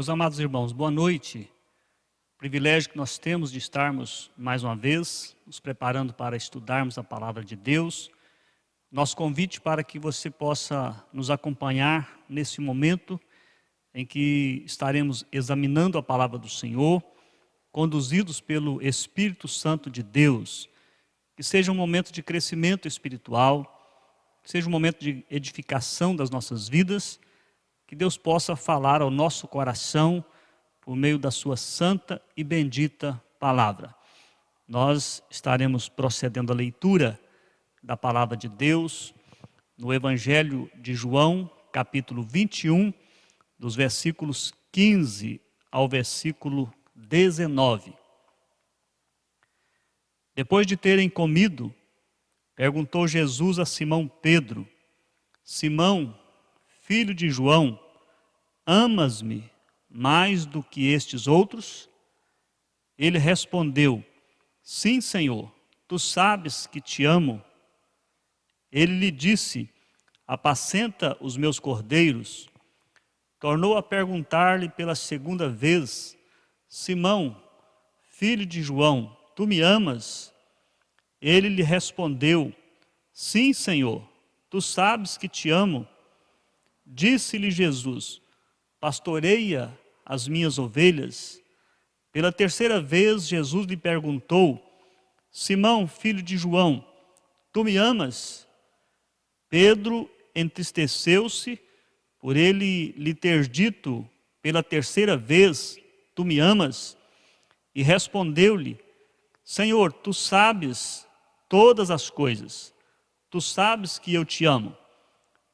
Meus amados irmãos, boa noite. Privilégio que nós temos de estarmos mais uma vez nos preparando para estudarmos a palavra de Deus. Nosso convite para que você possa nos acompanhar nesse momento em que estaremos examinando a palavra do Senhor, conduzidos pelo Espírito Santo de Deus. Que seja um momento de crescimento espiritual, que seja um momento de edificação das nossas vidas, que Deus possa falar ao nosso coração por meio da sua santa e bendita palavra. Nós estaremos procedendo à leitura da palavra de Deus no Evangelho de João, capítulo 21, dos versículos 15 ao versículo 19. Depois de terem comido, perguntou Jesus a Simão Pedro: Simão, filho de João, amas-me mais do que estes outros? Ele respondeu: Sim, Senhor, tu sabes que te amo. Ele lhe disse: Apacenta os meus cordeiros. Tornou a perguntar-lhe pela segunda vez: Simão, filho de João, tu me amas? Ele lhe respondeu: Sim, Senhor, tu sabes que te amo. Disse-lhe Jesus: Pastoreia as minhas ovelhas. Pela terceira vez, Jesus lhe perguntou: Simão, filho de João, tu me amas? Pedro entristeceu-se por ele lhe ter dito pela terceira vez: Tu me amas? E respondeu-lhe: Senhor, tu sabes todas as coisas. Tu sabes que eu te amo.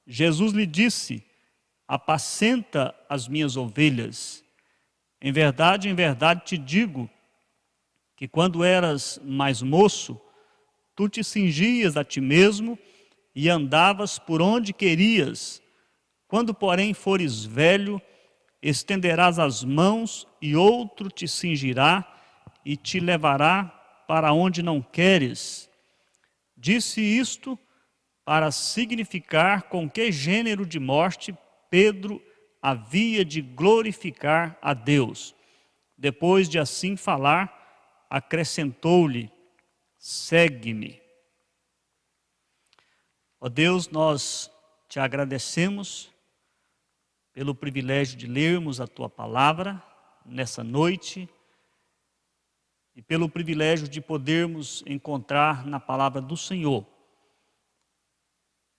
Jesus lhe disse: Apacenta as minhas ovelhas. Em verdade te digo que quando eras mais moço, tu te cingias a ti mesmo e andavas por onde querias. Quando, porém, fores velho, estenderás as mãos e outro te cingirá e te levará para onde não queres. Disse isto para significar com que gênero de morte Pedro havia de glorificar a Deus. Depois de assim falar, acrescentou-lhe: Segue-me. Ó Deus, nós te agradecemos pelo privilégio de lermos a tua palavra nessa noite e pelo privilégio de podermos encontrar na palavra do Senhor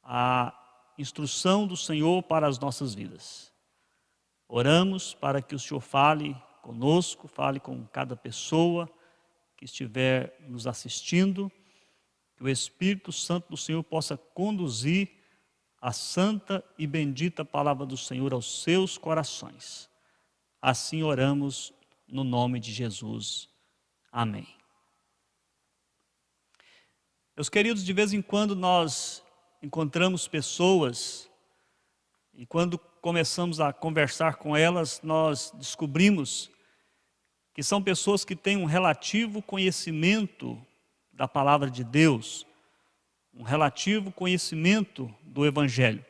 a instrução do Senhor para as nossas vidas. Oramos para que o Senhor fale conosco, fale com cada pessoa que estiver nos assistindo, que o Espírito Santo do Senhor possa conduzir a santa e bendita palavra do Senhor aos seus corações. Assim oramos no nome de Jesus. Amém. Meus queridos, de vez em quando nós encontramos pessoas e quando começamos a conversar com elas, nós descobrimos que são pessoas que têm um relativo conhecimento da palavra de Deus, um relativo conhecimento do Evangelho.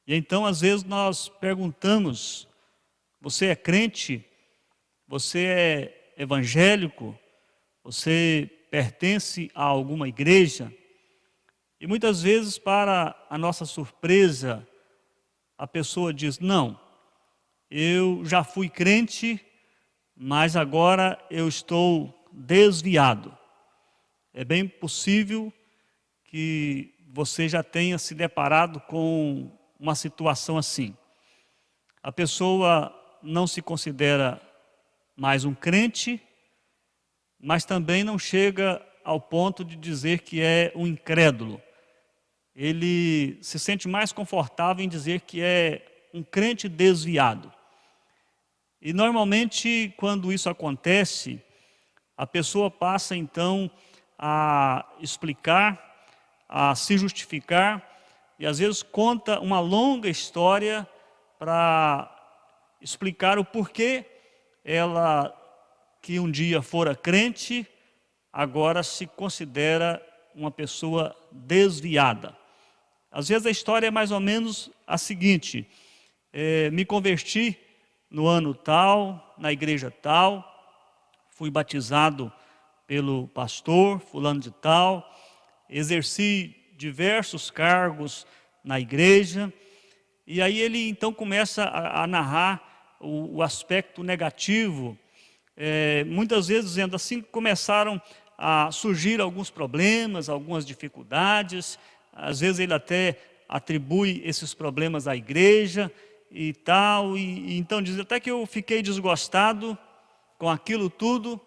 E então, às vezes, nós perguntamos: você é crente? Você é evangélico? Você pertence a alguma igreja? E muitas vezes, para a nossa surpresa, a pessoa diz: não, eu já fui crente, mas agora eu estou desviado. É bem possível que você já tenha se deparado com uma situação assim. A pessoa não se considera mais um crente, mas também não chega ao ponto de dizer que é um incrédulo. Ele se sente mais confortável em dizer que é um crente desviado. E normalmente, quando isso acontece, a pessoa passa então a explicar, a se justificar, e às vezes conta uma longa história para explicar o porquê ela, que um dia fora crente, agora se considera uma pessoa desviada. Às vezes a história é mais ou menos a seguinte: me converti no ano tal, na igreja tal, fui batizado pelo pastor fulano de tal, exerci diversos cargos na igreja. E aí ele então começa a narrar o aspecto negativo, muitas vezes dizendo assim que começaram a surgir alguns problemas, algumas dificuldades. Às vezes ele até atribui esses problemas à igreja e tal, e então diz até que eu fiquei desgostado com aquilo tudo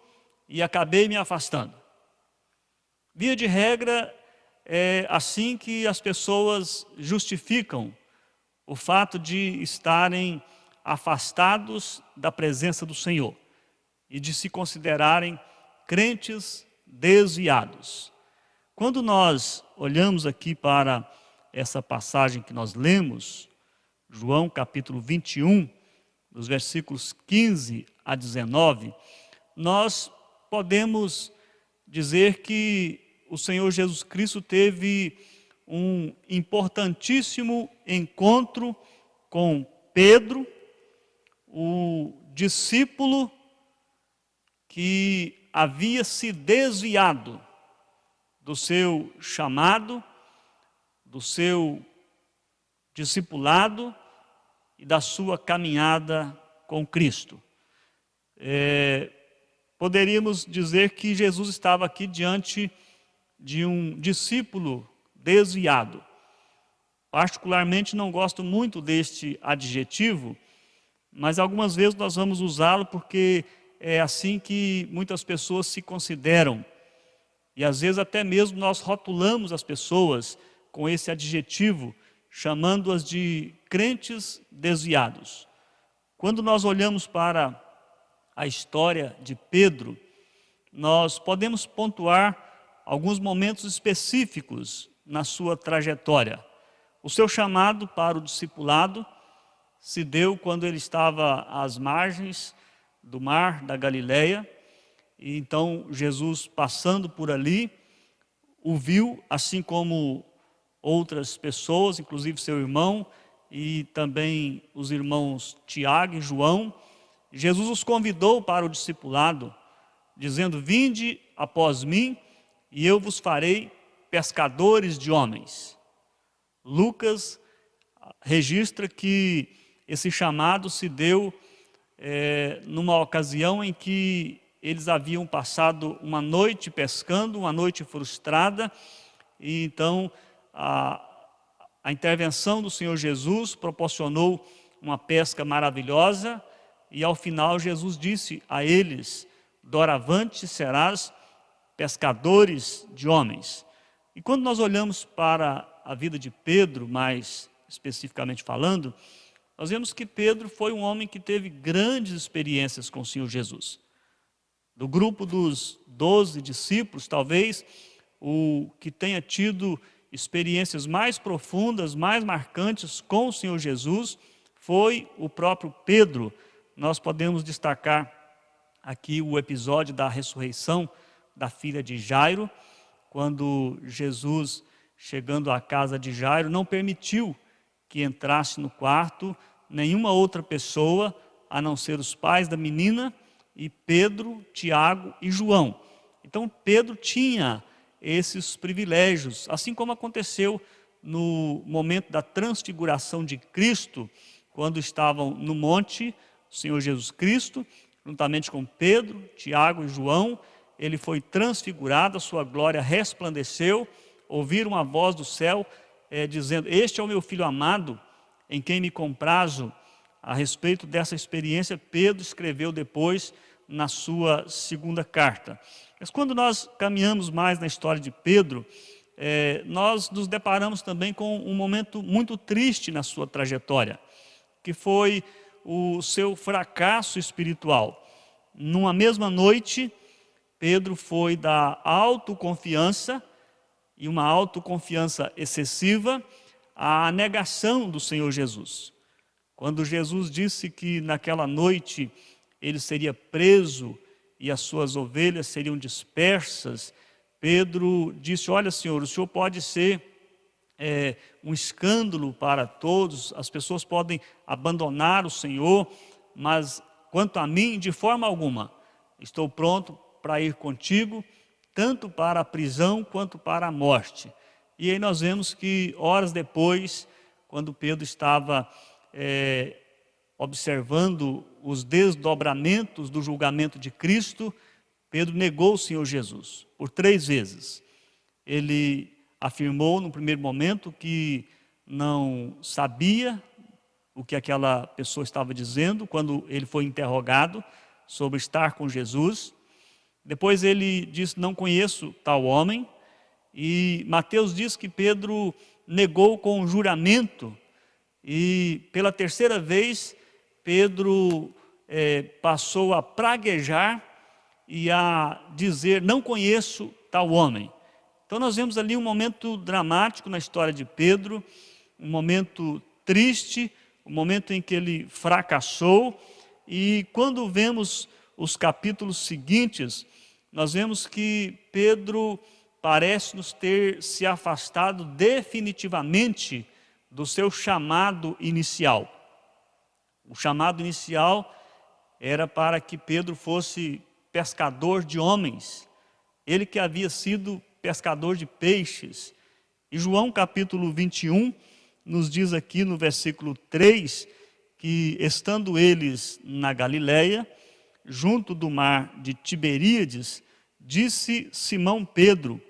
e acabei me afastando. Via de regra, é assim que as pessoas justificam o fato de estarem afastados da presença do Senhor e de se considerarem crentes desviados. Quando nós olhamos aqui para essa passagem que nós lemos, João capítulo 21, dos versículos 15 a 19, nós podemos dizer que o Senhor Jesus Cristo teve um importantíssimo encontro com Pedro, o discípulo que havia se desviado do seu chamado, do seu discipulado e da sua caminhada com Cristo. Poderíamos dizer que Jesus estava aqui diante de um discípulo desviado. Particularmente não gosto muito deste adjetivo, mas algumas vezes nós vamos usá-lo porque é assim que muitas pessoas se consideram. E às vezes até mesmo nós rotulamos as pessoas com esse adjetivo, chamando-as de crentes desviados. Quando nós olhamos para a história de Pedro, nós podemos pontuar alguns momentos específicos na sua trajetória. O seu chamado para o discipulado se deu quando ele estava às margens do mar da Galileia, e então Jesus, passando por ali, o viu, assim como outras pessoas, inclusive seu irmão e também os irmãos Tiago e João. Jesus os convidou para o discipulado, dizendo: vinde após mim e eu vos farei pescadores de homens. Lucas registra que esse chamado se deu numa ocasião em que eles haviam passado uma noite pescando, uma noite frustrada, e então a intervenção do Senhor Jesus proporcionou uma pesca maravilhosa, e ao final Jesus disse a eles: doravante serás pescadores de homens. E quando nós olhamos para a vida de Pedro, mais especificamente falando, nós vemos que Pedro foi um homem que teve grandes experiências com o Senhor Jesus. Do grupo dos 12 discípulos, talvez o que tenha tido experiências mais profundas, mais marcantes com o Senhor Jesus, foi o próprio Pedro. Nós podemos destacar aqui o episódio da ressurreição da filha de Jairo, quando Jesus, chegando à casa de Jairo, não permitiu que entrasse no quarto nenhuma outra pessoa, a não ser os pais da menina, e Pedro, Tiago e João. Então Pedro tinha esses privilégios, assim como aconteceu no momento da transfiguração de Cristo, quando estavam no monte, o Senhor Jesus Cristo, juntamente com Pedro, Tiago e João, ele foi transfigurado, a sua glória resplandeceu, ouviram a voz do céu dizendo: este é o meu filho amado, em quem me comprazo. A respeito dessa experiência, Pedro escreveu depois na sua segunda carta. Mas quando nós caminhamos mais na história de Pedro, nós nos deparamos também com um momento muito triste na sua trajetória, que foi o seu fracasso espiritual. Numa mesma noite, Pedro foi da autoconfiança, e uma autoconfiança excessiva, à negação do Senhor Jesus. Quando Jesus disse que naquela noite ele seria preso e as suas ovelhas seriam dispersas, Pedro disse: olha, Senhor, o Senhor pode ser um escândalo para todos, as pessoas podem abandonar o Senhor, mas quanto a mim, de forma alguma, estou pronto para ir contigo, tanto para a prisão quanto para a morte. E aí nós vemos que horas depois, quando Pedro estava observando os desdobramentos do julgamento de Cristo, Pedro negou o Senhor Jesus por 3 vezes. Ele afirmou no primeiro momento que não sabia o que aquela pessoa estava dizendo quando ele foi interrogado sobre estar com Jesus. Depois ele disse: não conheço tal homem. E Mateus diz que Pedro negou com juramento. E pela 3ª vez, Pedro passou a praguejar e a dizer: não conheço tal homem. Então nós vemos ali um momento dramático na história de Pedro, um momento triste, um momento em que ele fracassou. E quando vemos os capítulos seguintes, nós vemos que Pedro parece nos ter se afastado definitivamente do seu chamado inicial. O chamado inicial era para que Pedro fosse pescador de homens, ele que havia sido pescador de peixes. E João capítulo 21 nos diz aqui no versículo 3, que estando eles na Galileia, junto do mar de Tiberíades, disse Simão Pedro: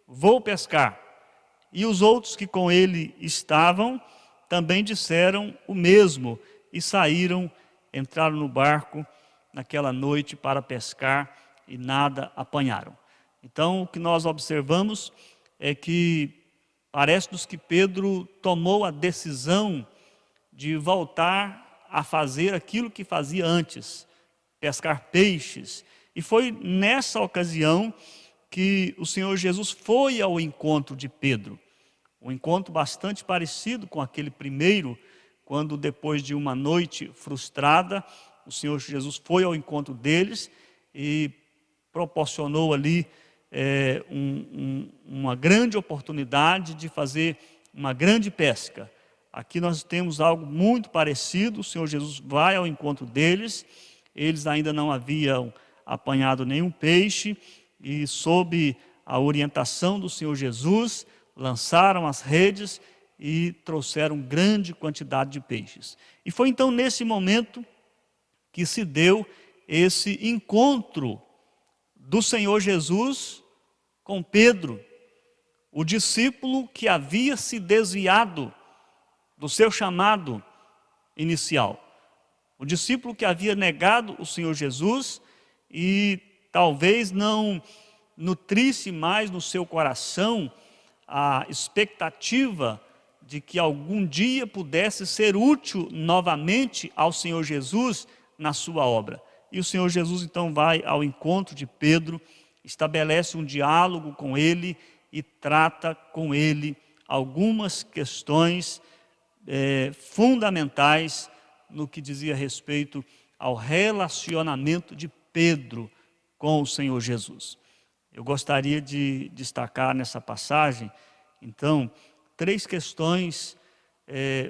vou pescar. E os outros que com ele estavam também disseram o mesmo e saíram, entraram no barco naquela noite para pescar e nada apanharam. Então o que nós observamos é que parece-nos que Pedro tomou a decisão de voltar a fazer aquilo que fazia antes, pescar peixes. E foi nessa ocasião que o Senhor Jesus foi ao encontro de Pedro. Um encontro bastante parecido com aquele primeiro, quando depois de uma noite frustrada, o Senhor Jesus foi ao encontro deles e proporcionou ali uma grande oportunidade de fazer uma grande pesca. Aqui nós temos algo muito parecido. O Senhor Jesus vai ao encontro deles, eles ainda não haviam apanhado nenhum peixe, e sob a orientação do Senhor Jesus, lançaram as redes e trouxeram grande quantidade de peixes. E foi então nesse momento que se deu esse encontro do Senhor Jesus com Pedro, o discípulo que havia se desviado do seu chamado inicial. O discípulo que havia negado o Senhor Jesus e talvez não nutrisse mais no seu coração a expectativa de que algum dia pudesse ser útil novamente ao Senhor Jesus na sua obra. E o Senhor Jesus então vai ao encontro de Pedro, estabelece um diálogo com ele e trata com ele algumas questões fundamentais no que dizia respeito ao relacionamento de Pedro com o Senhor Jesus. Eu gostaria de destacar nessa passagem, então, 3 questões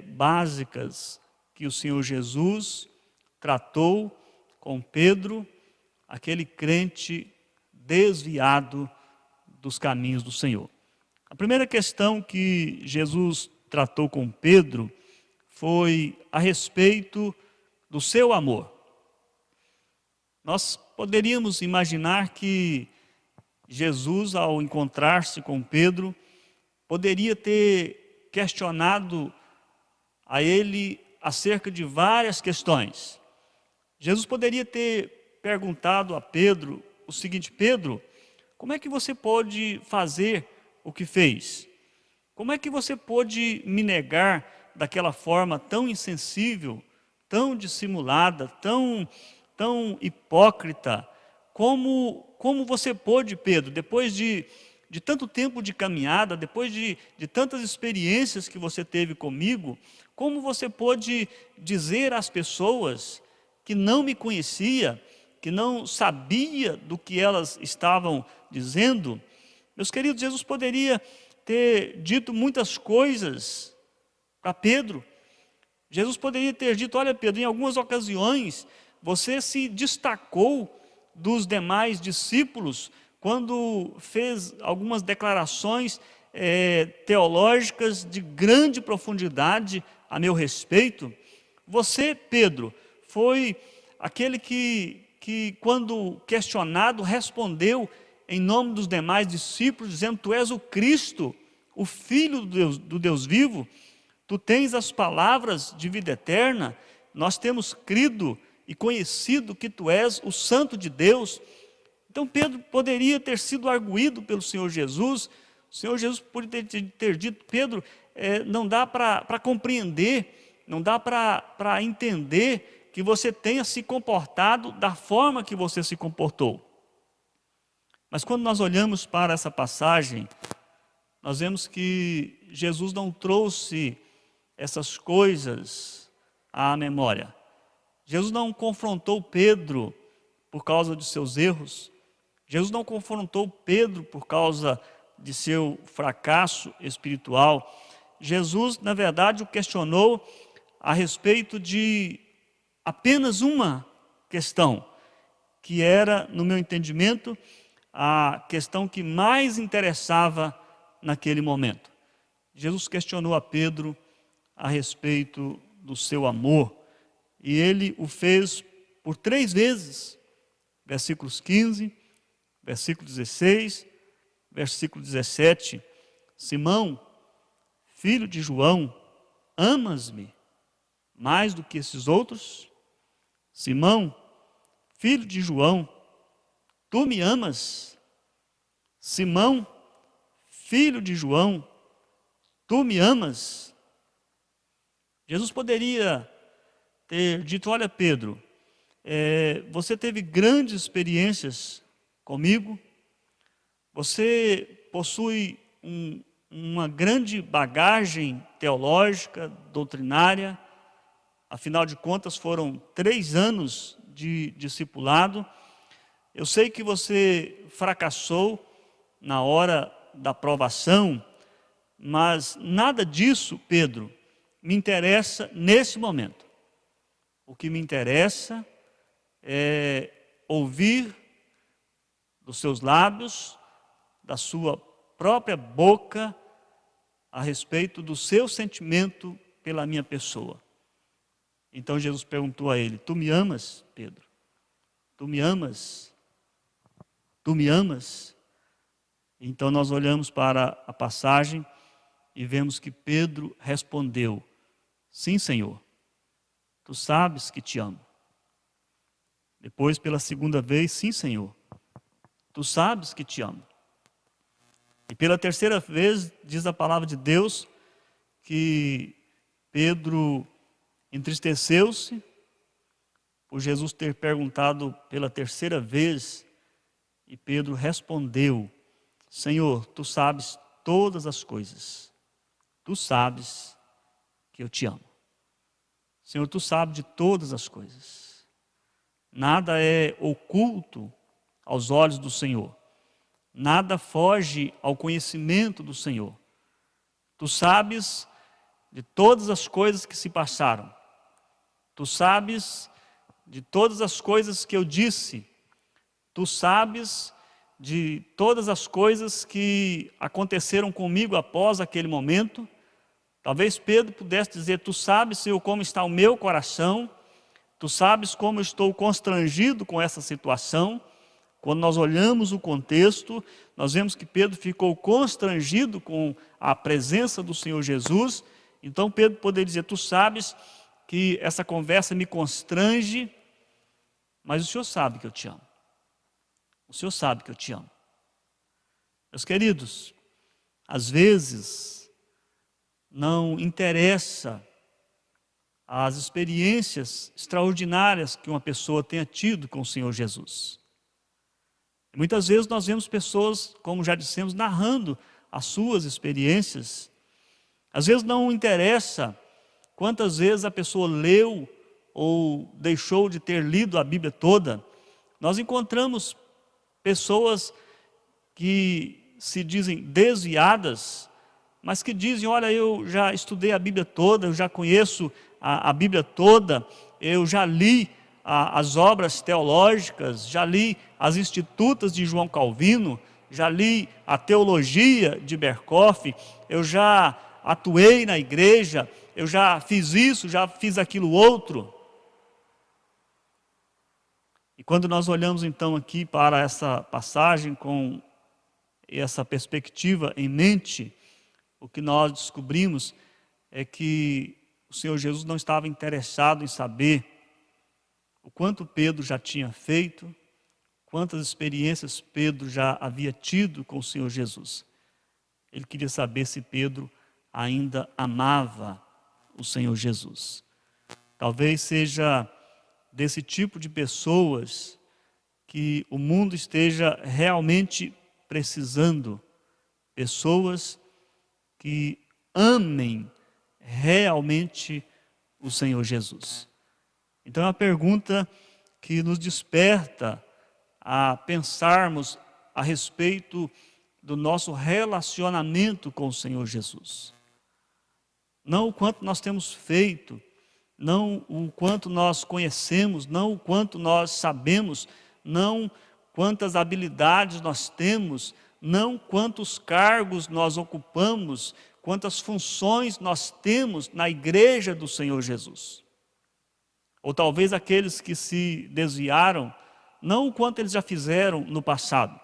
básicas que o Senhor Jesus tratou com Pedro, aquele crente desviado dos caminhos do Senhor. A primeira questão que Jesus tratou com Pedro foi a respeito do seu amor. Nós poderíamos imaginar que Jesus, ao encontrar-se com Pedro, poderia ter questionado a ele acerca de várias questões. Jesus poderia ter perguntado a Pedro o seguinte: Pedro, como é que você pôde fazer o que fez? Como é que você pôde me negar daquela forma tão insensível, tão dissimulada, tão hipócrita? Como você pôde, Pedro, depois de tanto tempo de caminhada, depois de tantas experiências que você teve comigo, como você pôde dizer às pessoas que não me conhecia, que não sabia do que elas estavam dizendo? Meus queridos, Jesus poderia ter dito muitas coisas para Pedro. Jesus poderia ter dito: olha, Pedro, em algumas ocasiões você se destacou dos demais discípulos quando fez algumas declarações teológicas de grande profundidade a meu respeito. Você, Pedro, foi aquele que quando questionado, respondeu em nome dos demais discípulos, dizendo: tu és o Cristo, o Filho do Deus vivo, tu tens as palavras de vida eterna, nós temos crido e conhecido que tu és o Santo de Deus. Então Pedro poderia ter sido arguído pelo Senhor Jesus. O Senhor Jesus poderia ter dito: Pedro, não dá para compreender, não dá para entender que você tenha se comportado da forma que você se comportou. Mas quando nós olhamos para essa passagem, nós vemos que Jesus não trouxe essas coisas à memória. Jesus não confrontou Pedro por causa de seus erros. Jesus não confrontou Pedro por causa de seu fracasso espiritual. Jesus, na verdade, o questionou a respeito de apenas uma questão, que era, no meu entendimento, a questão que mais interessava naquele momento. Jesus questionou a Pedro a respeito do seu amor, e ele o fez por 3 vezes, versículos 15, versículo 16, versículo 17, Simão, filho de João, amas-me mais do que esses outros? Simão, filho de João, tu me amas? Simão, filho de João, tu me amas? Jesus poderia ter dito: olha, Pedro, você teve grandes experiências comigo, você possui uma grande bagagem teológica, doutrinária, afinal de contas foram 3 anos de discipulado. Eu sei que você fracassou na hora da provação, mas nada disso, Pedro, me interessa nesse momento. O que me interessa é ouvir dos seus lábios, da sua própria boca, a respeito do seu sentimento pela minha pessoa. Então Jesus perguntou a ele: tu me amas, Pedro? Tu me amas? Tu me amas? Então nós olhamos para a passagem e vemos que Pedro respondeu: sim, Senhor, tu sabes que te amo. Depois, pela 2ª vez: sim, Senhor, tu sabes que te amo. E pela 3ª vez, diz a palavra de Deus, que Pedro entristeceu-se por Jesus ter perguntado pela 3ª vez, e Pedro respondeu: Senhor, tu sabes todas as coisas, tu sabes que eu te amo. Senhor, tu sabes de todas as coisas, nada é oculto aos olhos do Senhor, nada foge ao conhecimento do Senhor. Tu sabes de todas as coisas que se passaram, tu sabes de todas as coisas que eu disse, tu sabes de todas as coisas que aconteceram comigo após aquele momento. Talvez Pedro pudesse dizer: tu sabes, Senhor, como está o meu coração, tu sabes como eu estou constrangido com essa situação. Quando nós olhamos o contexto, nós vemos que Pedro ficou constrangido com a presença do Senhor Jesus. Então Pedro poderia dizer: tu sabes que essa conversa me constrange, mas o Senhor sabe que eu te amo. O Senhor sabe que eu te amo. Meus queridos, às vezes não interessa as experiências extraordinárias que uma pessoa tenha tido com o Senhor Jesus. Muitas vezes nós vemos pessoas, como já dissemos, narrando as suas experiências. Às vezes não interessa quantas vezes a pessoa leu ou deixou de ter lido a Bíblia toda. Nós encontramos pessoas que se dizem desviadas, mas que dizem: olha, eu já estudei a Bíblia toda, eu já conheço a Bíblia toda, eu já li as obras teológicas, já li as Institutas de João Calvino, já li a teologia de Berkoff, eu já atuei na igreja, eu já fiz isso, já fiz aquilo outro. E quando nós olhamos então aqui para essa passagem com essa perspectiva em mente, o que nós descobrimos é que o Senhor Jesus não estava interessado em saber o quanto Pedro já tinha feito, quantas experiências Pedro já havia tido com o Senhor Jesus. Ele queria saber se Pedro ainda amava o Senhor Jesus. Talvez seja desse tipo de pessoas que o mundo esteja realmente precisando. Pessoas que amem realmente o Senhor Jesus. Então é uma pergunta que nos desperta a pensarmos a respeito do nosso relacionamento com o Senhor Jesus. Não o quanto nós temos feito, não o quanto nós conhecemos, não o quanto nós sabemos, não quantas habilidades nós temos, não quantos cargos nós ocupamos, quantas funções nós temos na igreja do Senhor Jesus. Ou talvez aqueles que se desviaram, não o quanto eles já fizeram no passado,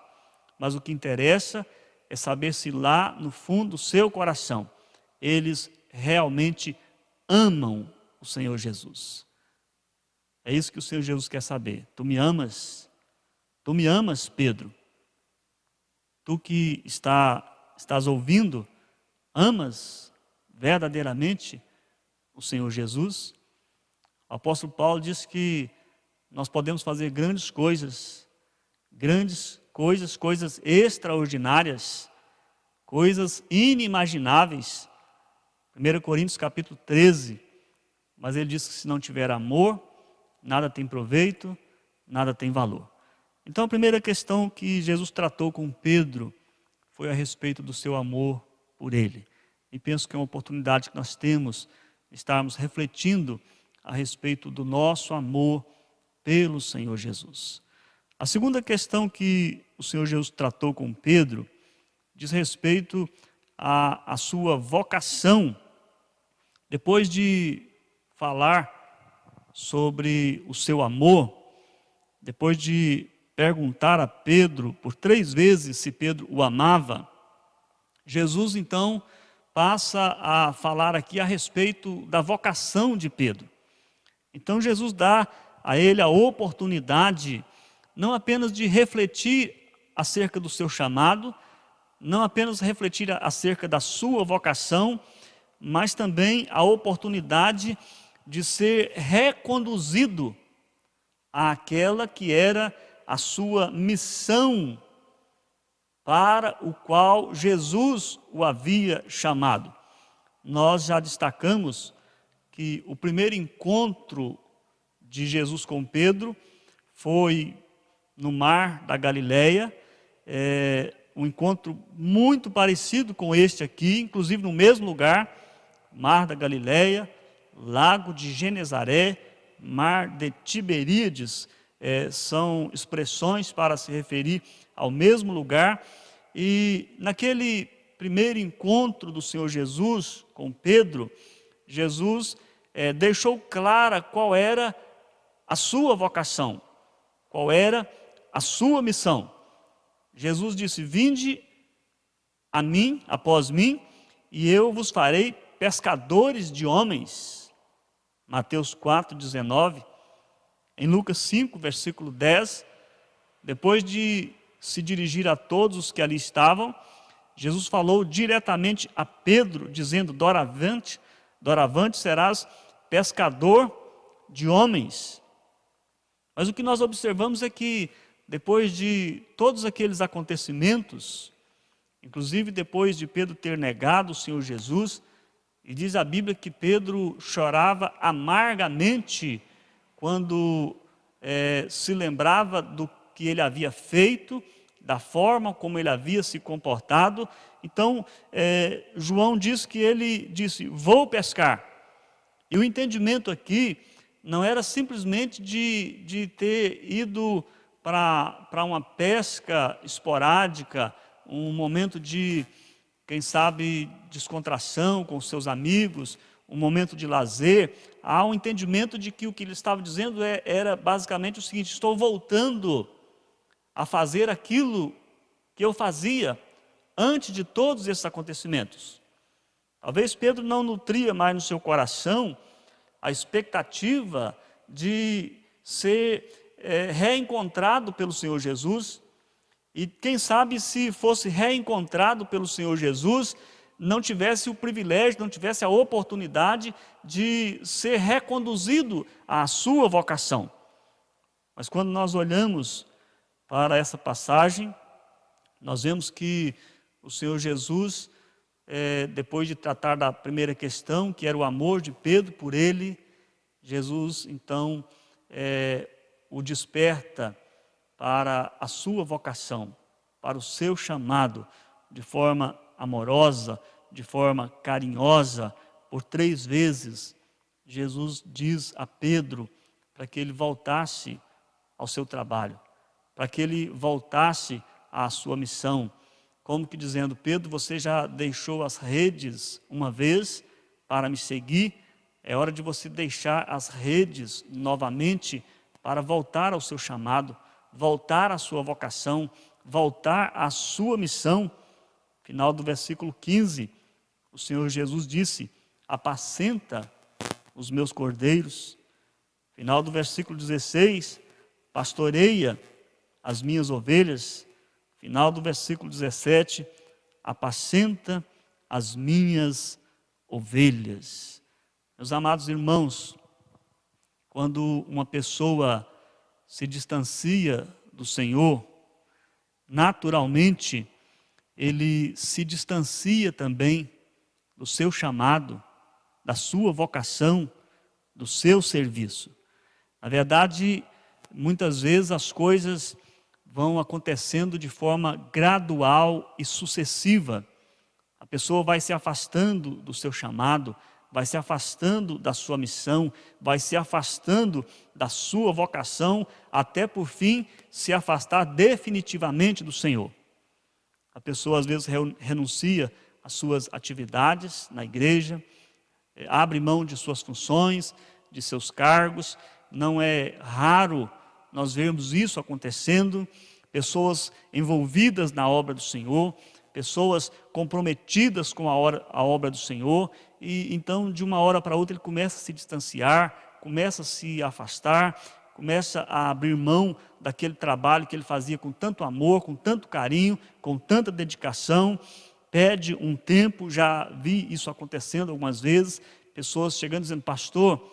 mas o que interessa é saber se lá no fundo do seu coração eles realmente amam o Senhor Jesus. É isso que o Senhor Jesus quer saber. Tu me amas? Tu me amas, Pedro? Tu que estás ouvindo, amas verdadeiramente o Senhor Jesus? O apóstolo Paulo diz que nós podemos fazer grandes coisas, coisas extraordinárias, coisas inimagináveis. 1 Coríntios capítulo 13, mas ele diz que se não tiver amor, nada tem proveito, nada tem valor. Então a primeira questão que Jesus tratou com Pedro foi a respeito do seu amor por ele. E penso que é uma oportunidade que nós temos de estarmos refletindo a respeito do nosso amor pelo Senhor Jesus. A segunda questão que o Senhor Jesus tratou com Pedro diz respeito à sua vocação. Depois de falar sobre o seu amor, depois de perguntar a Pedro por 3 vezes se Pedro o amava, Jesus então passa a falar aqui a respeito da vocação de Pedro. Então Jesus dá a ele a oportunidade não apenas de refletir acerca do seu chamado, não apenas refletir acerca da sua vocação, mas também a oportunidade de ser reconduzido àquela que era a sua missão para o qual Jesus o havia chamado. Nós já destacamos que o primeiro encontro de Jesus com Pedro foi no mar da Galileia, um encontro muito parecido com este aqui, inclusive no mesmo lugar, mar da Galileia, lago de Genezaré, mar de Tiberíades, são expressões para se referir ao mesmo lugar. E naquele primeiro encontro do Senhor Jesus com Pedro, Jesus deixou clara qual era a sua vocação, qual era a sua missão. Jesus disse: vinde a mim, após mim, e eu vos farei pescadores de homens. Mateus 4:19. Em Lucas 5, versículo 10, depois de se dirigir a todos os que ali estavam, Jesus falou diretamente a Pedro, dizendo: doravante serás pescador de homens. Mas o que nós observamos é que depois de todos aqueles acontecimentos, inclusive depois de Pedro ter negado o Senhor Jesus, e diz a Bíblia que Pedro chorava amargamente quando se lembrava do que ele havia feito da forma como ele havia se comportado. Então, João diz que ele disse: vou pescar. E o entendimento aqui não era simplesmente de ter ido para uma pesca esporádica, um momento de, quem sabe, descontração com os seus amigos, um momento de lazer. Há um entendimento de que o que ele estava dizendo era basicamente o seguinte: estou voltando a fazer aquilo que eu fazia antes de todos esses acontecimentos. Talvez Pedro não nutria mais no seu coração a expectativa de ser reencontrado pelo Senhor Jesus. E quem sabe, se fosse reencontrado pelo Senhor Jesus, não tivesse o privilégio, não tivesse a oportunidade de ser reconduzido à sua vocação. Mas quando nós olhamos para essa passagem, nós vemos que o Senhor Jesus, depois de tratar da primeira questão, que era o amor de Pedro por ele, Jesus então o desperta para a sua vocação, para o seu chamado, de forma amorosa, de forma carinhosa. Por 3 vezes, Jesus diz a Pedro para que ele voltasse ao seu trabalho, para que ele voltasse à sua missão, como que dizendo: Pedro, você já deixou as redes uma vez para me seguir, é hora de você deixar as redes novamente para voltar ao seu chamado, voltar à sua vocação, voltar à sua missão. Final do versículo 15, o Senhor Jesus disse: apacenta os meus cordeiros. Final do versículo 16, pastoreia as minhas ovelhas. Final do versículo 17, apacenta as minhas ovelhas. Meus amados irmãos, quando uma pessoa se distancia do Senhor, naturalmente, ele se distancia também do seu chamado, da sua vocação, do seu serviço. Na verdade, muitas vezes as coisas vão acontecendo de forma gradual e sucessiva. A pessoa vai se afastando do seu chamado, vai se afastando da sua missão, vai se afastando da sua vocação, até por fim se afastar definitivamente do Senhor. A pessoa às vezes renuncia às suas atividades na igreja, abre mão de suas funções, de seus cargos. Não é raro nós vermos isso acontecendo, pessoas envolvidas na obra do Senhor, pessoas comprometidas com a obra do Senhor, e então de uma hora para outra ele começa a se distanciar, começa a se afastar, começa a abrir mão daquele trabalho que ele fazia com tanto amor, com tanto carinho, com tanta dedicação. Pede um tempo. Já vi isso acontecendo algumas vezes, pessoas chegando dizendo: pastor,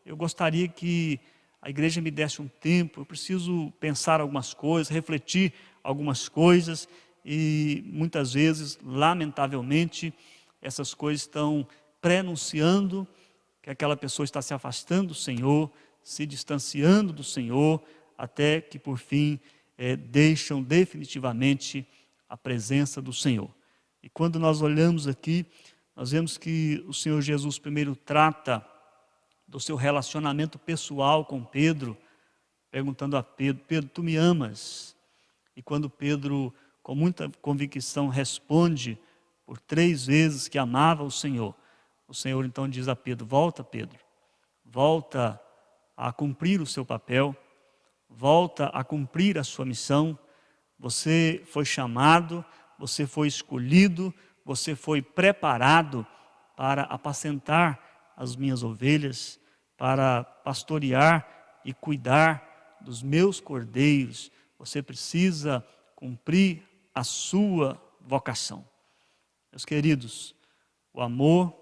eu gostaria que a igreja me desse um tempo, eu preciso pensar algumas coisas, refletir algumas coisas. E muitas vezes, lamentavelmente, essas coisas estão prenunciando que aquela pessoa está se afastando do Senhor, se distanciando do Senhor, até que por fim deixam definitivamente a presença do Senhor. E quando nós olhamos aqui, nós vemos que o Senhor Jesus primeiro trata do seu relacionamento pessoal com Pedro, perguntando a Pedro: Pedro, tu me amas? E quando Pedro, com muita convicção, responde por 3 vezes que amava o Senhor então diz a Pedro: volta, Pedro, volta a cumprir o seu papel, volta a cumprir a sua missão. Você foi chamado, você foi escolhido, você foi preparado para apacentar as minhas ovelhas, para pastorear e cuidar dos meus cordeiros. Você precisa cumprir a sua vocação. Meus queridos, o amor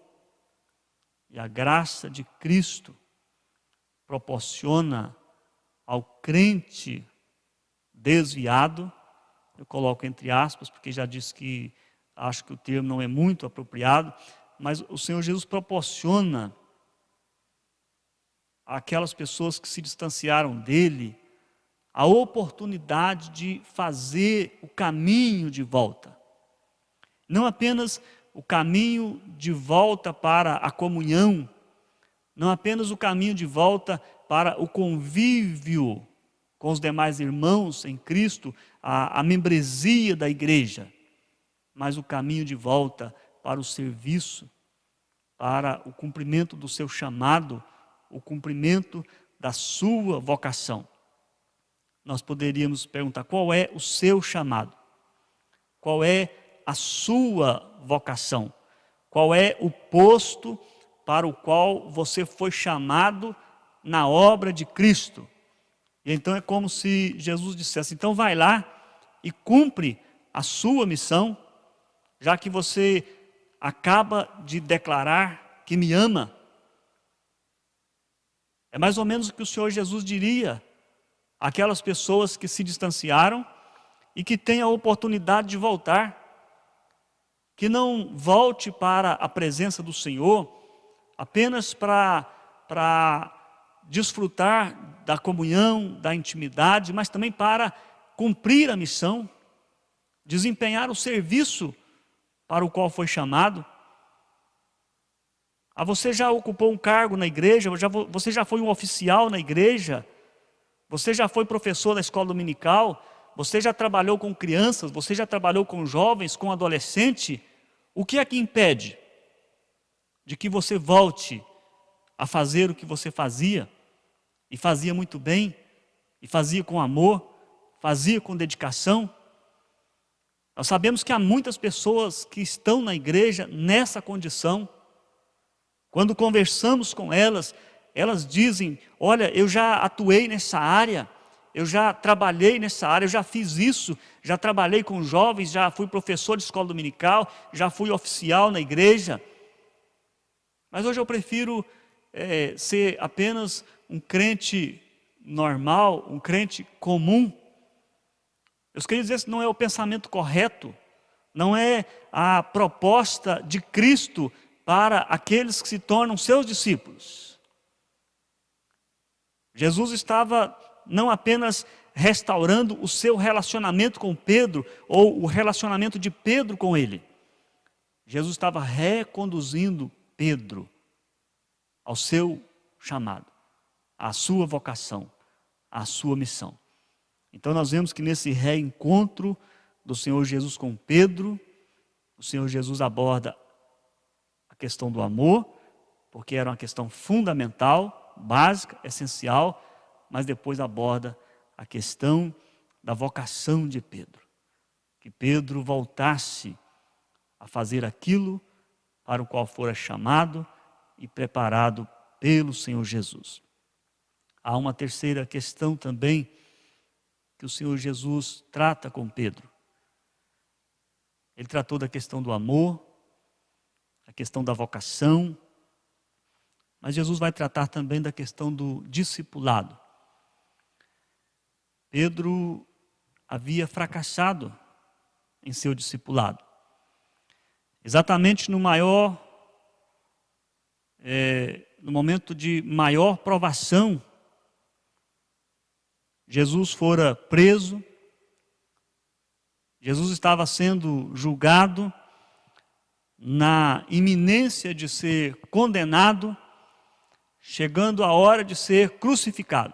e a graça de Cristo proporciona ao crente desviado, eu coloco entre aspas, porque já disse que acho que o termo não é muito apropriado, mas o Senhor Jesus proporciona àquelas pessoas que se distanciaram dele a oportunidade de fazer o caminho de volta. Não apenas o caminho de volta para a comunhão, não apenas o caminho de volta para o convívio com os demais irmãos em Cristo, a membresia da igreja, mas o caminho de volta para o serviço, para o cumprimento do seu chamado, o cumprimento da sua vocação. Nós poderíamos perguntar: qual é o seu chamado? Qual é a sua vocação? Qual é o posto para o qual você foi chamado na obra de Cristo? E então é como se Jesus dissesse: então vai lá e cumpre a sua missão, já que você acaba de declarar que me ama. É mais ou menos o que o Senhor Jesus diria àquelas pessoas que se distanciaram e que têm a oportunidade de voltar. Que não volte para a presença do Senhor apenas para desfrutar da comunhão, da intimidade, mas também para cumprir a missão, desempenhar o serviço para o qual foi chamado. Você já ocupou um cargo na igreja, você já foi um oficial na igreja, você já foi professor na escola dominical, você já trabalhou com crianças, você já trabalhou com jovens, com adolescentes. O que é que impede de que você volte a fazer o que você fazia, e fazia muito bem, e fazia com amor, fazia com dedicação? Nós sabemos que há muitas pessoas que estão na igreja nessa condição. Quando conversamos com elas, elas dizem: olha, eu já atuei nessa área, eu já trabalhei nessa área, eu já fiz isso, já trabalhei com jovens, já fui professor de escola dominical, já fui oficial na igreja. Mas hoje eu prefiro ser apenas um crente normal, um crente comum. Eu queria dizer que não é o pensamento correto, não é a proposta de Cristo para aqueles que se tornam seus discípulos. Jesus estava não apenas restaurando o seu relacionamento com Pedro, ou o relacionamento de Pedro com ele. Jesus estava reconduzindo Pedro ao seu chamado, à sua vocação, à sua missão. Então nós vemos que nesse reencontro do Senhor Jesus com Pedro, o Senhor Jesus aborda a questão do amor, porque era uma questão fundamental, básica, essencial, mas depois aborda a questão da vocação de Pedro. Que Pedro voltasse a fazer aquilo para o qual fora chamado e preparado pelo Senhor Jesus. Há uma terceira questão também que o Senhor Jesus trata com Pedro. Ele tratou da questão do amor, a questão da vocação, mas Jesus vai tratar também da questão do discipulado. Pedro havia fracassado em seu discipulado. Exatamente no momento de maior provação, Jesus fora preso, Jesus estava sendo julgado, na iminência de ser condenado, chegando a hora de ser crucificado.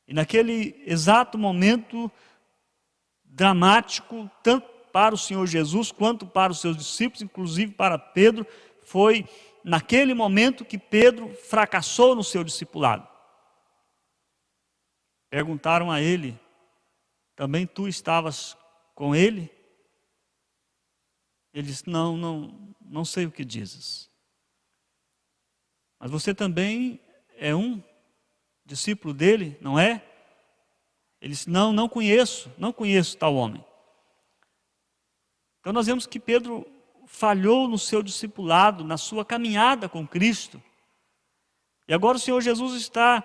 E naquele exato momento dramático, tanto para o Senhor Jesus quanto para os seus discípulos, inclusive para Pedro, foi naquele momento que Pedro fracassou no seu discipulado. Perguntaram a ele: também tu estavas com ele? Ele disse: não sei o que dizes. Mas você também é um discípulo dele, não é? Ele disse: não conheço tal homem. Então nós vemos que Pedro falhou no seu discipulado, na sua caminhada com Cristo. E agora o Senhor Jesus está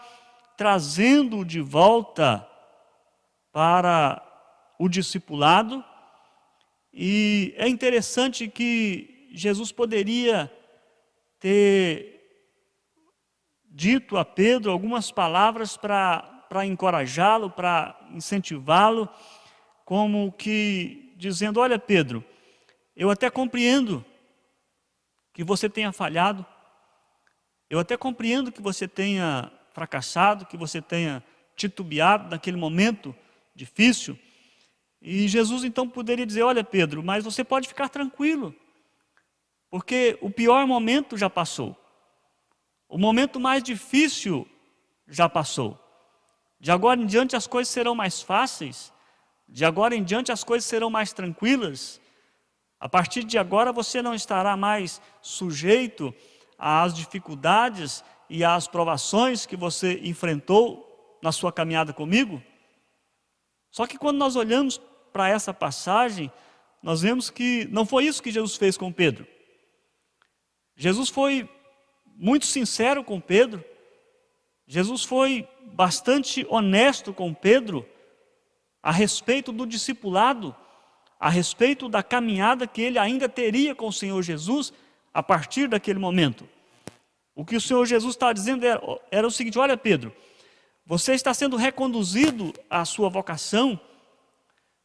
trazendo-o de volta para o discipulado. E é interessante que Jesus poderia ter dito a Pedro algumas palavras para para encorajá-lo, para incentivá-lo, como que dizendo: olha, Pedro, eu até compreendo que você tenha falhado, eu até compreendo que você tenha fracassado, que você tenha titubeado naquele momento difícil. E Jesus então poderia dizer: olha, Pedro, mas você pode ficar tranquilo, porque o pior momento já passou. O momento mais difícil já passou. De agora em diante as coisas serão mais fáceis. De agora em diante as coisas serão mais tranquilas. A partir de agora você não estará mais sujeito às dificuldades e às provações que você enfrentou na sua caminhada comigo. Só que quando nós olhamos para essa passagem, nós vemos que não foi isso que Jesus fez com Pedro. Jesus foi muito sincero com Pedro. Jesus foi bastante honesto com Pedro a respeito do discipulado, a respeito da caminhada que ele ainda teria com o Senhor Jesus a partir daquele momento. O que o Senhor Jesus estava dizendo era o seguinte: olha, Pedro, você está sendo reconduzido à sua vocação,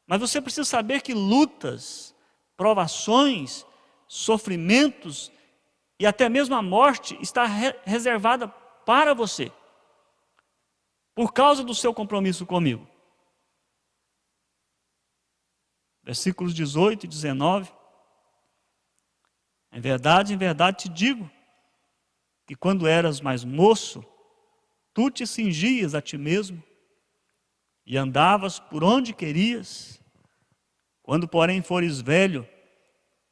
mas você precisa saber que lutas, provações, sofrimentos e até mesmo a morte está reservada para você, por causa do seu compromisso comigo. Versículos 18 e 19. Em verdade te digo, que quando eras mais moço, tu te cingias a ti mesmo, e andavas por onde querias. Quando, porém, fores velho,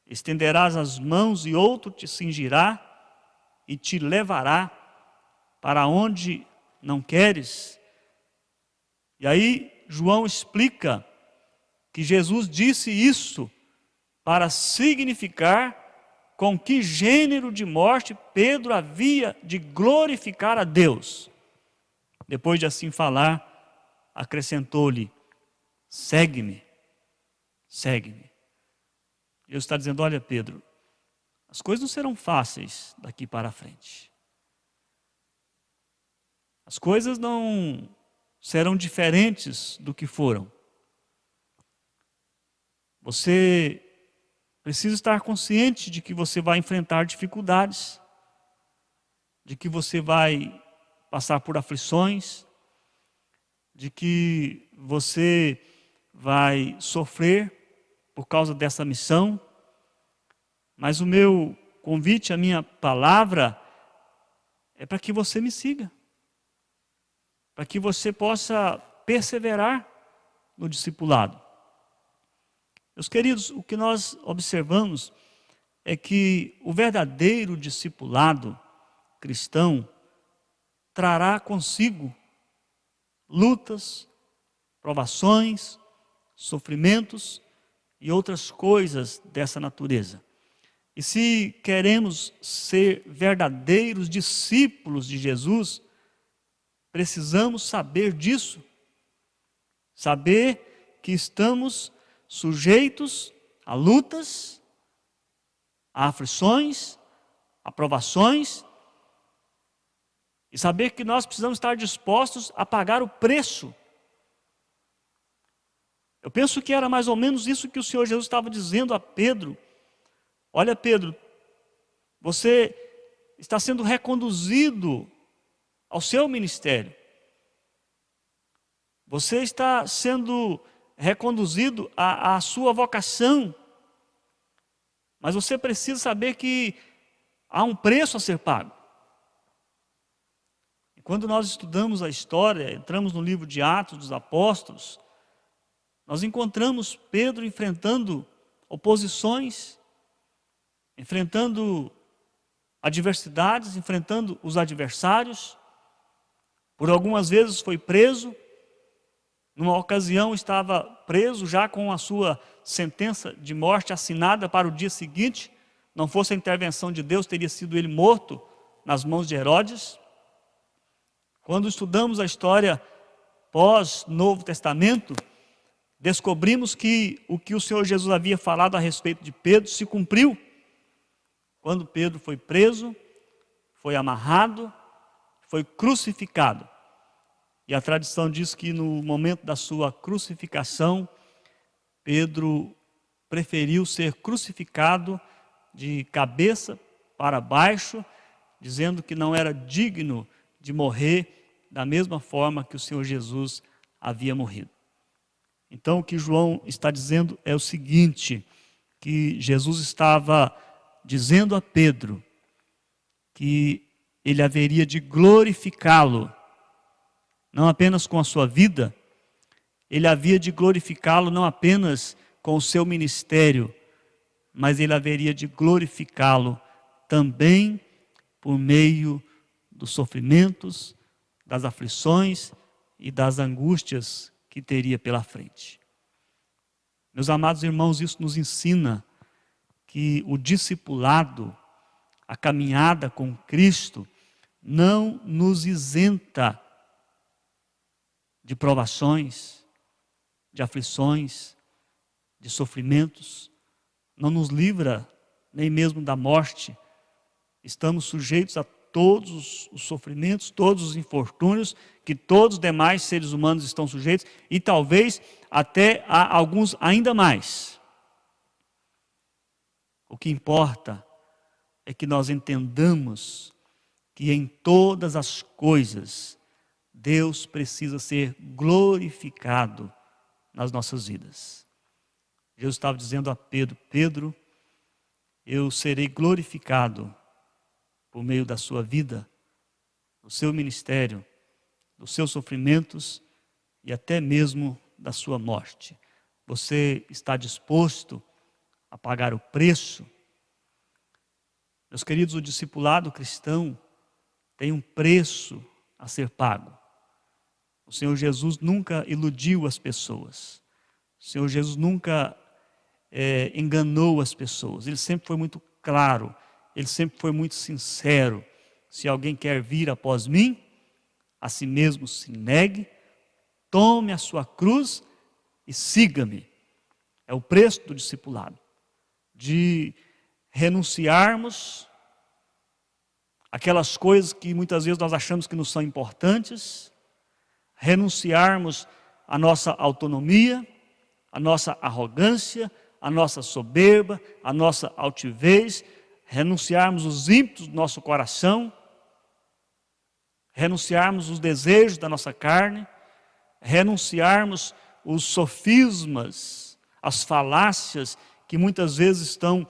estenderás as mãos e outro te cingirá, e te levará para onde não queres. E aí João explica que Jesus disse isso para significar com que gênero de morte Pedro havia de glorificar a Deus. Depois de assim falar, acrescentou-lhe: segue-me, segue-me. Jesus está dizendo: olha, Pedro, as coisas não serão fáceis daqui para frente. As coisas não serão diferentes do que foram. Você precisa estar consciente de que você vai enfrentar dificuldades, de que você vai passar por aflições, de que você vai sofrer por causa dessa missão. Mas o meu convite, a minha palavra, é para que você me siga, para que você possa perseverar no discipulado. Meus queridos, o que nós observamos é que o verdadeiro discipulado cristão trará consigo lutas, provações, sofrimentos e outras coisas dessa natureza. E se queremos ser verdadeiros discípulos de Jesus, precisamos saber disso. Saber que estamos sujeitos a lutas, a aflições, a provações, e saber que nós precisamos estar dispostos a pagar o preço. Eu penso que era mais ou menos isso que o Senhor Jesus estava dizendo a Pedro. Olha, Pedro, você está sendo reconduzido ao seu ministério. Você está sendo reconduzido à sua vocação. Mas você precisa saber que há um preço a ser pago. E quando nós estudamos a história, entramos no livro de Atos dos Apóstolos, nós encontramos Pedro enfrentando oposições, enfrentando adversidades, enfrentando os adversários. Por algumas vezes foi preso. Numa ocasião estava preso já com a sua sentença de morte assinada para o dia seguinte. Não fosse a intervenção de Deus, teria sido ele morto nas mãos de Herodes. Quando estudamos a história pós-Novo Testamento, descobrimos que o que o Senhor Jesus havia falado a respeito de Pedro se cumpriu. Quando Pedro foi preso, foi amarrado, foi crucificado. E a tradição diz que no momento da sua crucificação, Pedro preferiu ser crucificado de cabeça para baixo, dizendo que não era digno de morrer da mesma forma que o Senhor Jesus havia morrido. Então o que João está dizendo é o seguinte, que Jesus estava dizendo a Pedro que ele haveria de glorificá-lo, não apenas com a sua vida, ele havia de glorificá-lo não apenas com o seu ministério, mas ele haveria de glorificá-lo também por meio dos sofrimentos, das aflições e das angústias que teria pela frente. Meus amados irmãos, isso nos ensina que o discipulado, a caminhada com Cristo, não nos isenta de provações, de aflições, de sofrimentos, não nos livra nem mesmo da morte. Estamos sujeitos a todos os sofrimentos, todos os infortúnios que todos os demais seres humanos estão sujeitos e talvez até a alguns ainda mais. O que importa é que nós entendamos que em todas as coisas Deus precisa ser glorificado nas nossas vidas. Jesus estava dizendo a Pedro: Pedro, eu serei glorificado por meio da sua vida, do seu ministério, dos seus sofrimentos e até mesmo da sua morte. Você está disposto a pagar o preço? Meus queridos, o discipulado cristão tem um preço a ser pago. O Senhor Jesus nunca iludiu as pessoas. O Senhor Jesus nunca enganou as pessoas. Ele sempre foi muito claro. Ele sempre foi muito sincero. Se alguém quer vir após mim, a si mesmo se negue, tome a sua cruz e siga-me. É o preço do discipulado. De renunciarmos aquelas coisas que muitas vezes nós achamos que não são importantes, renunciarmos à nossa autonomia, à nossa arrogância, à nossa soberba, à nossa altivez, renunciarmos os ímpetos do nosso coração, renunciarmos os desejos da nossa carne, renunciarmos os sofismas, as falácias que muitas vezes estão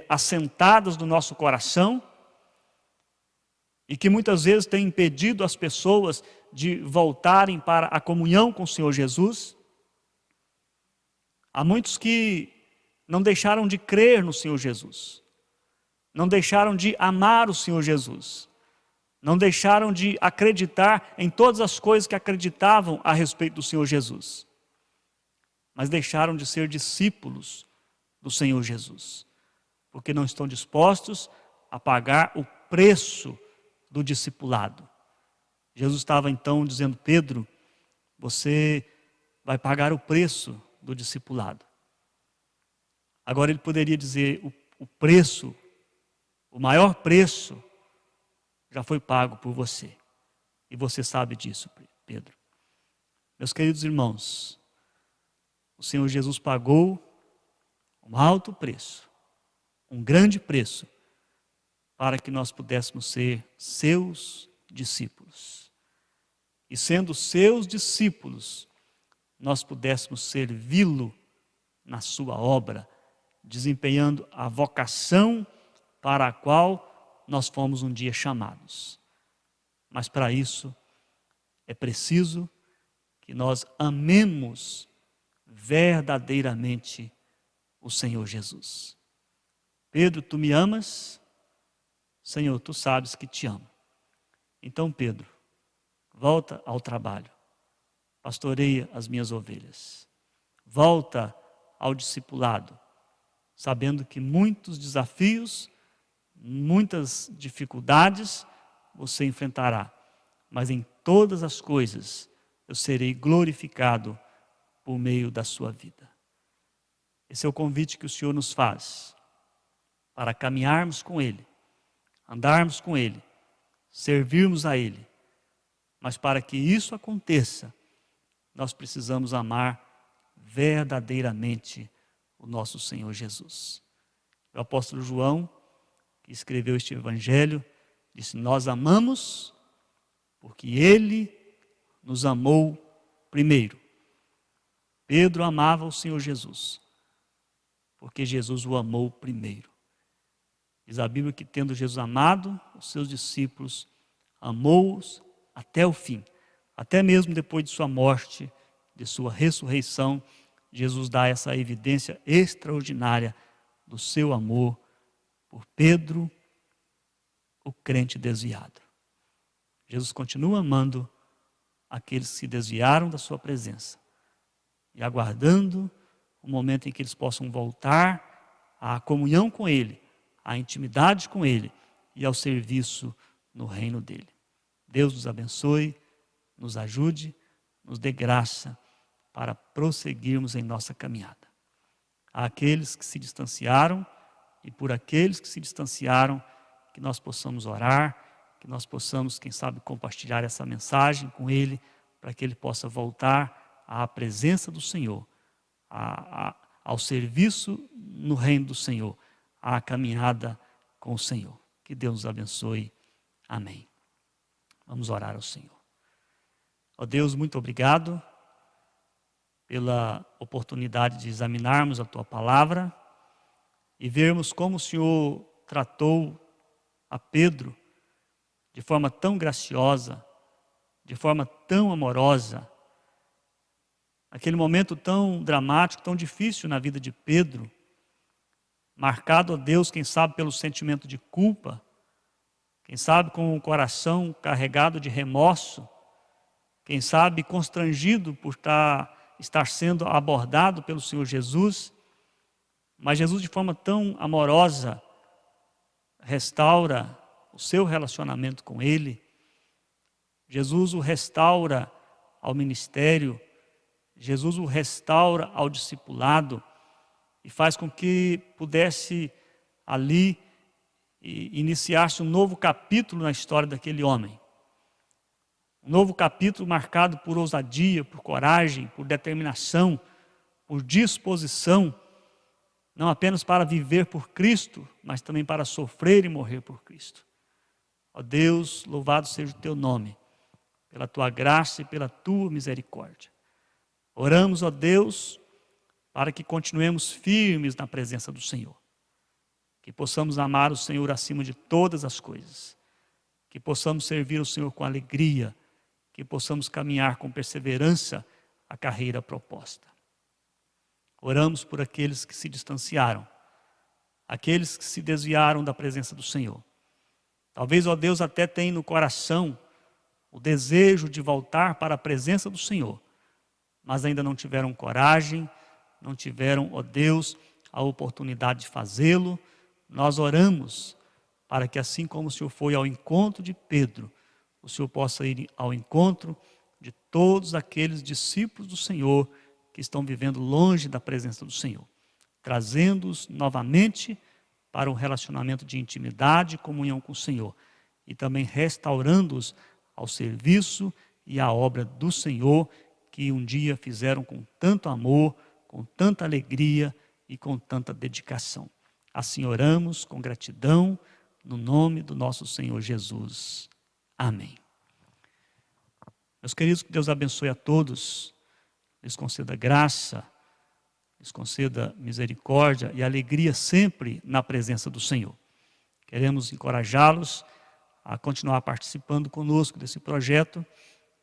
assentadas no nosso coração e que muitas vezes têm impedido as pessoas de voltarem para a comunhão com o Senhor Jesus. Há muitos que não deixaram de crer no Senhor Jesus, não deixaram de amar o Senhor Jesus, não deixaram de acreditar em todas as coisas que acreditavam a respeito do Senhor Jesus, mas deixaram de ser discípulos do Senhor Jesus, porque não estão dispostos a pagar o preço do discipulado. Jesus estava então dizendo: Pedro, você vai pagar o preço do discipulado. Agora ele poderia dizer: o preço, o maior preço, já foi pago por você. E você sabe disso, Pedro. Meus queridos irmãos, o Senhor Jesus pagou um alto preço, um grande preço, para que nós pudéssemos ser seus discípulos. E sendo seus discípulos, nós pudéssemos servi-lo na sua obra, desempenhando a vocação para a qual nós fomos um dia chamados. Mas para isso é preciso que nós amemos verdadeiramente o Senhor Jesus. Pedro, tu me amas? Senhor, tu sabes que te amo. Então, Pedro, volta ao trabalho, pastoreia as minhas ovelhas, volta ao discipulado, sabendo que muitos desafios, muitas dificuldades você enfrentará, mas em todas as coisas eu serei glorificado por meio da sua vida. Esse é o convite que o Senhor nos faz, para caminharmos com Ele, andarmos com Ele, servirmos a Ele, Mas para que isso aconteça, nós precisamos amar verdadeiramente o nosso Senhor Jesus. O apóstolo João, que escreveu este evangelho, disse: nós amamos porque Ele nos amou primeiro. Pedro amava o Senhor Jesus, porque Jesus o amou primeiro. Diz a Bíblia que, tendo Jesus amado os seus discípulos, amou-os até o fim. Até mesmo depois de sua morte, de sua ressurreição, Jesus dá essa evidência extraordinária do seu amor por Pedro, o crente desviado. Jesus continua amando aqueles que se desviaram da sua presença e aguardando o momento em que eles possam voltar à comunhão com Ele, à intimidade com Ele e ao serviço no reino dEle. Deus nos abençoe, nos ajude, nos dê graça para prosseguirmos em nossa caminhada. Àqueles que se distanciaram e por aqueles que se distanciaram, que nós possamos orar, que nós possamos, quem sabe, compartilhar essa mensagem com ele, para que ele possa voltar à presença do Senhor, ao serviço no reino do Senhor, à caminhada com o Senhor. Que Deus nos abençoe. Amém. Vamos orar ao Senhor. Ó Deus, muito obrigado pela oportunidade de examinarmos a Tua palavra e vermos como o Senhor tratou a Pedro de forma tão graciosa, de forma tão amorosa. Aquele momento tão dramático, tão difícil na vida de Pedro, marcado, ó Deus, quem sabe pelo sentimento de culpa, quem sabe com o coração carregado de remorso, quem sabe constrangido por estar sendo abordado pelo Senhor Jesus, mas Jesus, de forma tão amorosa, restaura o seu relacionamento com Ele. Jesus o restaura ao ministério, Jesus o restaura ao discipulado e faz com que pudesse ali iniciar-se um novo capítulo na história daquele homem. Um novo capítulo marcado por ousadia, por coragem, por determinação, por disposição, não apenas para viver por Cristo, mas também para sofrer e morrer por Cristo. Ó Deus, louvado seja o Teu nome, pela Tua graça e pela Tua misericórdia. Oramos, ó Deus, para que continuemos firmes na presença do Senhor. Que possamos amar o Senhor acima de todas as coisas. Que possamos servir o Senhor com alegria. Que possamos caminhar com perseverança a carreira proposta. Oramos por aqueles que se distanciaram, aqueles que se desviaram da presença do Senhor. Talvez, ó Deus, até tenham no coração o desejo de voltar para a presença do Senhor, mas ainda não tiveram coragem, não tiveram, ó Deus, a oportunidade de fazê-lo. Nós oramos para que, assim como o Senhor foi ao encontro de Pedro, o Senhor possa ir ao encontro de todos aqueles discípulos do Senhor que estão vivendo longe da presença do Senhor, trazendo-os novamente para um relacionamento de intimidade e comunhão com o Senhor, e também restaurando-os ao serviço e à obra do Senhor, que um dia fizeram com tanto amor, com tanta alegria e com tanta dedicação. Assim oramos com gratidão, no nome do nosso Senhor Jesus. Amém. Meus queridos, que Deus abençoe a todos, lhes conceda graça, lhes conceda misericórdia e alegria sempre na presença do Senhor. Queremos encorajá-los a continuar participando conosco desse projeto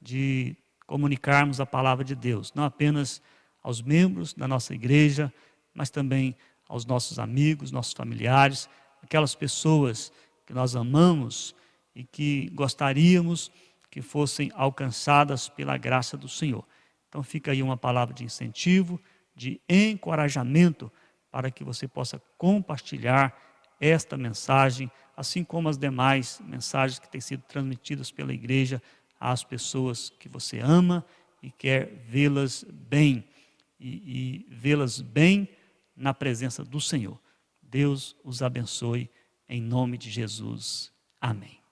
de comunicarmos a palavra de Deus, não apenas aos membros da nossa igreja, mas também aos nossos amigos, nossos familiares, aquelas pessoas que nós amamos e que gostaríamos que fossem alcançadas pela graça do Senhor. Então fica aí uma palavra de incentivo, de encorajamento, para que você possa compartilhar esta mensagem, assim como as demais mensagens que têm sido transmitidas pela igreja às pessoas que você ama e quer vê-las bem, e vê-las bem na presença do Senhor. Deus os abençoe, em nome de Jesus. Amém.